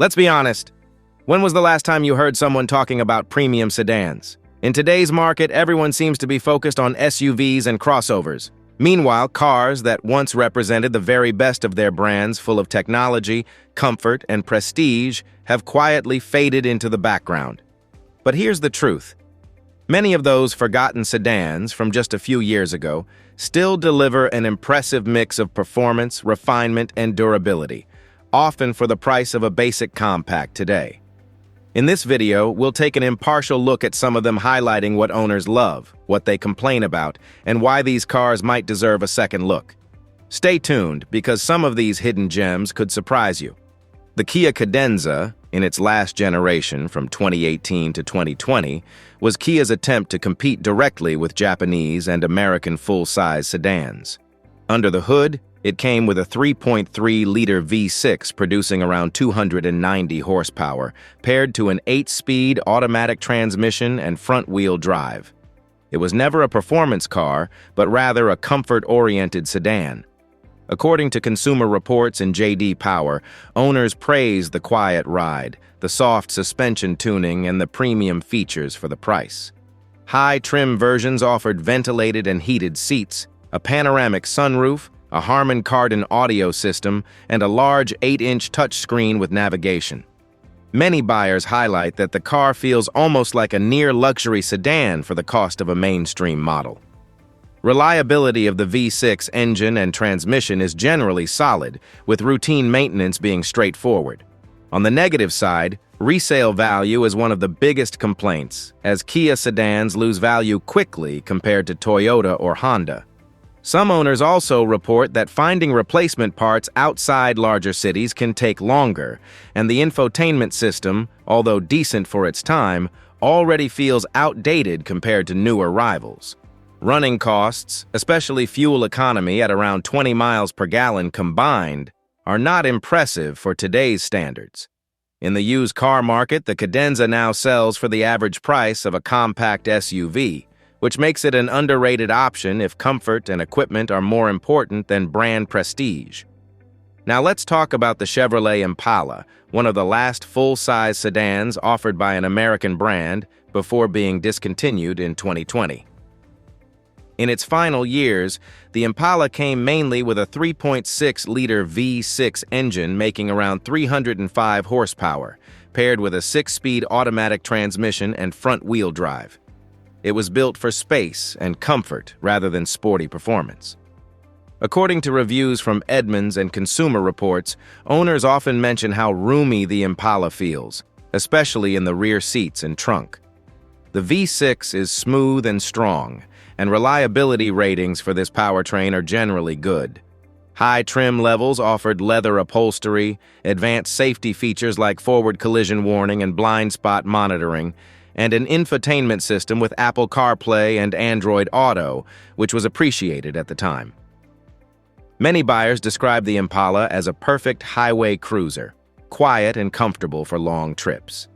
Let's be honest. When was the last time you heard someone talking about premium sedans? In today's market, everyone seems to be focused on SUVs and crossovers. Meanwhile, cars that once represented the very best of their brands, full of technology, comfort, and prestige, have quietly faded into the background. But here's the truth. Many of those forgotten sedans from just a few years ago still deliver an impressive mix of performance, refinement, and durability, often for the price of a basic compact today. In this video, we'll take an impartial look at some of them, highlighting what owners love, what they complain about, and why these cars might deserve a second look. Stay tuned, because some of these hidden gems could surprise you. The Kia Cadenza, in its last generation from 2018 to 2020, was Kia's attempt to compete directly with Japanese and American full-size sedans. Under the hood, it came with a 3.3-liter V6 producing around 290 horsepower, paired to an 8-speed automatic transmission and front-wheel drive. It was never a performance car, but rather a comfort-oriented sedan. According to Consumer Reports and J.D. Power, owners praised the quiet ride, the soft suspension tuning, and the premium features for the price. High-trim versions offered ventilated and heated seats, a panoramic sunroof, a Harman Kardon audio system, and a large 8-inch touchscreen with navigation. Many buyers highlight that the car feels almost like a near-luxury sedan for the cost of a mainstream model. Reliability of the V6 engine and transmission is generally solid, with routine maintenance being straightforward. On the negative side, resale value is one of the biggest complaints, as Kia sedans lose value quickly compared to Toyota or Honda. Some owners also report that finding replacement parts outside larger cities can take longer, and the infotainment system, although decent for its time, already feels outdated compared to newer rivals. Running costs, especially fuel economy at around 20 miles per gallon combined, are not impressive for today's standards. In the used car market, the Cadenza now sells for the average price of a compact SUV, which makes it an underrated option if comfort and equipment are more important than brand prestige. Now let's talk about the Chevrolet Impala, one of the last full-size sedans offered by an American brand before being discontinued in 2020. In its final years, the Impala came mainly with a 3.6-liter V6 engine making around 305 horsepower, paired with a 6-speed automatic transmission and front-wheel drive. It was built for space and comfort rather than sporty performance. According to reviews from Edmunds and Consumer Reports, owners often mention how roomy the Impala feels, especially in the rear seats and trunk. The V6 is smooth and strong, and reliability ratings for this powertrain are generally good. High trim levels offered leather upholstery, advanced safety features like forward collision warning and blind spot monitoring, and an infotainment system with Apple CarPlay and Android Auto, which was appreciated at the time. Many buyers describe the Impala as a perfect highway cruiser, quiet and comfortable for long trips.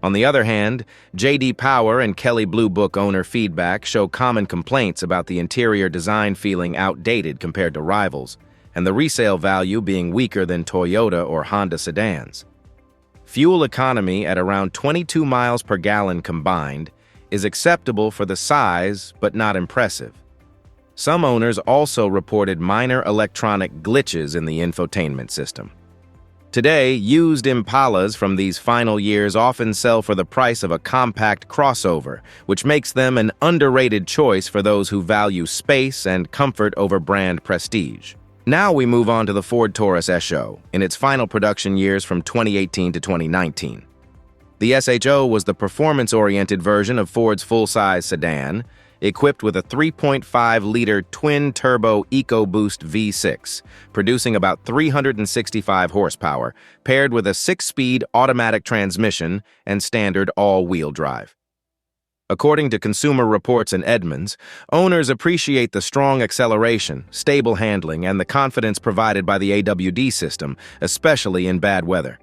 On the other hand, J.D. Power and Kelley Blue Book owner feedback show common complaints about the interior design feeling outdated compared to rivals, and the resale value being weaker than Toyota or Honda sedans. Fuel economy at around 22 miles per gallon combined is acceptable for the size, but not impressive. Some owners also reported minor electronic glitches in the infotainment system. Today, used Impalas from these final years often sell for the price of a compact crossover, which makes them an underrated choice for those who value space and comfort over brand prestige. Now we move on to the Ford Taurus SHO, in its final production years from 2018 to 2019. The SHO was the performance-oriented version of Ford's full-size sedan, equipped with a 3.5-liter twin-turbo EcoBoost V6, producing about 365 horsepower, paired with a 6-speed automatic transmission and standard all-wheel drive. According to Consumer Reports and Edmunds, owners appreciate the strong acceleration, stable handling, and the confidence provided by the AWD system, especially in bad weather.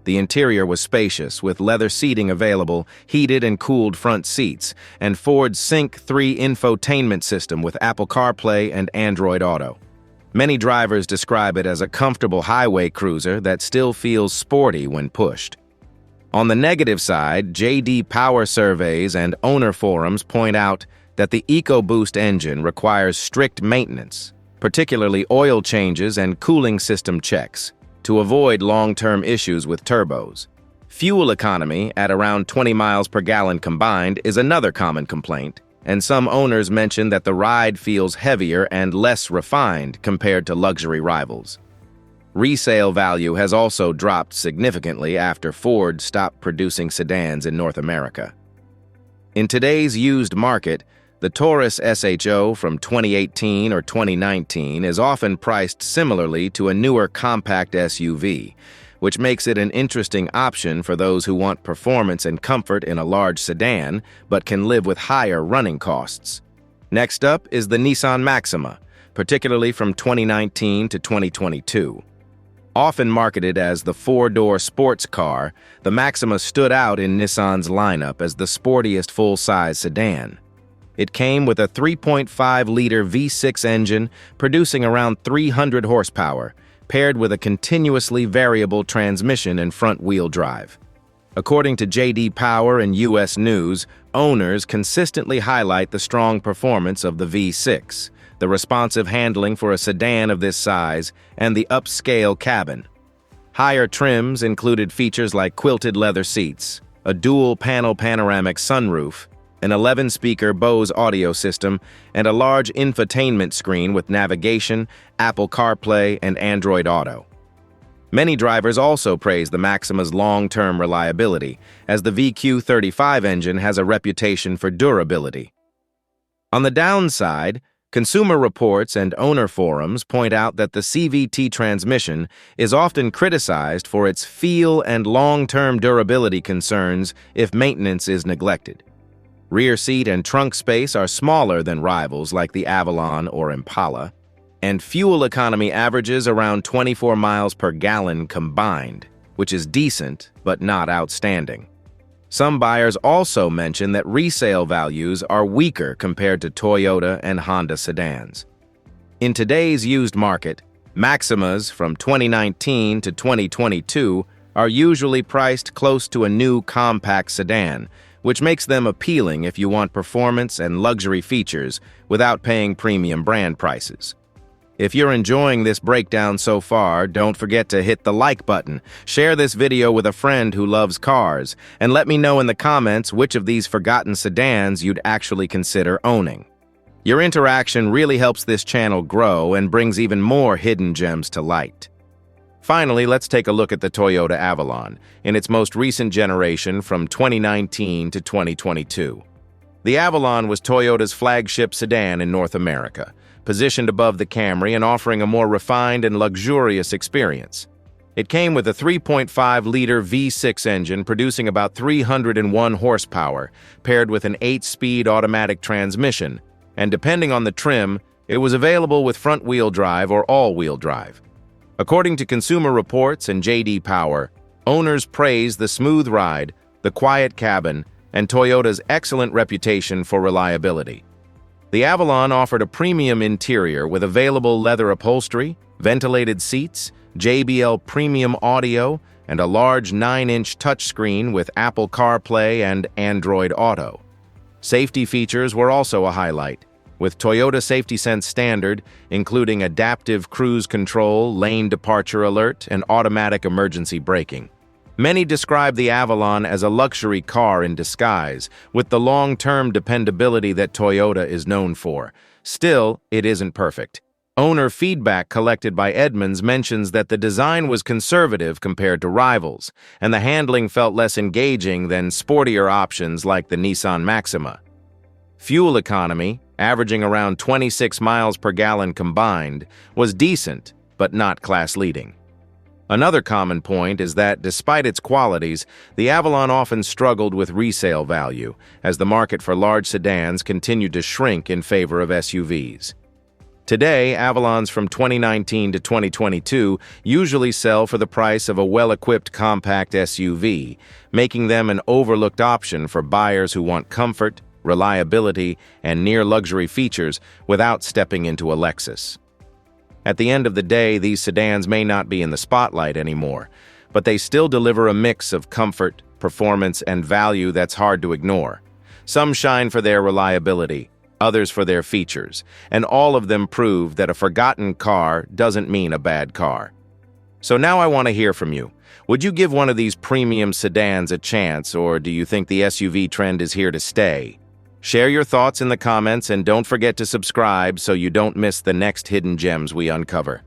The interior was spacious, with leather seating available, heated and cooled front seats, and Ford's Sync 3 infotainment system with Apple CarPlay and Android Auto. Many drivers describe it as a comfortable highway cruiser that still feels sporty when pushed. On the negative side, J.D. Power surveys and owner forums point out that the EcoBoost engine requires strict maintenance, particularly oil changes and cooling system checks, to avoid long-term issues with turbos. Fuel economy, at around 20 miles per gallon combined, is another common complaint, and some owners mention that the ride feels heavier and less refined compared to luxury rivals. Resale value has also dropped significantly after Ford stopped producing sedans in North America. In today's used market, the Taurus SHO from 2018 or 2019 is often priced similarly to a newer compact SUV, which makes it an interesting option for those who want performance and comfort in a large sedan but can live with higher running costs. Next up is the Nissan Maxima, particularly from 2019 to 2022. Often marketed as the four-door sports car, the Maxima stood out in Nissan's lineup as the sportiest full-size sedan. It came with a 3.5-liter V6 engine producing around 300 horsepower, paired with a continuously variable transmission and front-wheel drive. According to J.D. Power and U.S. News, owners consistently highlight the strong performance of the V6, the responsive handling for a sedan of this size, and the upscale cabin. Higher trims included features like quilted leather seats, a dual-panel panoramic sunroof, an 11-speaker Bose audio system, and a large infotainment screen with navigation, Apple CarPlay, and Android Auto. Many drivers also praise the Maxima's long-term reliability, as the VQ35 engine has a reputation for durability. On the downside, consumer reports and owner forums point out that the CVT transmission is often criticized for its feel and long-term durability concerns if maintenance is neglected. Rear seat and trunk space are smaller than rivals like the Avalon or Impala, and fuel economy averages around 24 miles per gallon combined, which is decent but not outstanding. Some buyers also mention that resale values are weaker compared to Toyota and Honda sedans. In today's used market, Maximas from 2019 to 2022 are usually priced close to a new compact sedan, which makes them appealing if you want performance and luxury features without paying premium brand prices. If you're enjoying this breakdown so far, don't forget to hit the like button, share this video with a friend who loves cars, and let me know in the comments which of these forgotten sedans you'd actually consider owning. Your interaction really helps this channel grow and brings even more hidden gems to light. Finally, let's take a look at the Toyota Avalon in its most recent generation from 2019 to 2022. The Avalon was Toyota's flagship sedan in North America, positioned above the Camry and offering a more refined and luxurious experience. It came with a 3.5-liter V6 engine producing about 301 horsepower, paired with an 8-speed automatic transmission, and depending on the trim, it was available with front-wheel drive or all-wheel drive. According to Consumer Reports and J.D. Power, owners praise the smooth ride, the quiet cabin, and Toyota's excellent reputation for reliability. The Avalon offered a premium interior with available leather upholstery, ventilated seats, JBL premium audio, and a large 9-inch touchscreen with Apple CarPlay and Android Auto. Safety features were also a highlight, with Toyota Safety Sense Standard, including adaptive cruise control, lane departure alert, and automatic emergency braking. Many describe the Avalon as a luxury car in disguise, with the long-term dependability that Toyota is known for. Still, it isn't perfect. Owner feedback collected by Edmunds mentions that the design was conservative compared to rivals, and the handling felt less engaging than sportier options like the Nissan Maxima. Fuel economy, averaging around 26 miles per gallon combined, was decent, but not class-leading. Another common point is that, despite its qualities, the Avalon often struggled with resale value, as the market for large sedans continued to shrink in favor of SUVs. Today, Avalons from 2019 to 2022 usually sell for the price of a well-equipped compact SUV, making them an overlooked option for buyers who want comfort, reliability, and near-luxury features without stepping into a Lexus. At the end of the day, these sedans may not be in the spotlight anymore, but they still deliver a mix of comfort, performance, and value that's hard to ignore. Some shine for their reliability, others for their features, and all of them prove that a forgotten car doesn't mean a bad car. So now I want to hear from you. Would you give one of these premium sedans a chance, or do you think the SUV trend is here to stay? Share your thoughts in the comments and don't forget to subscribe so you don't miss the next hidden gems we uncover.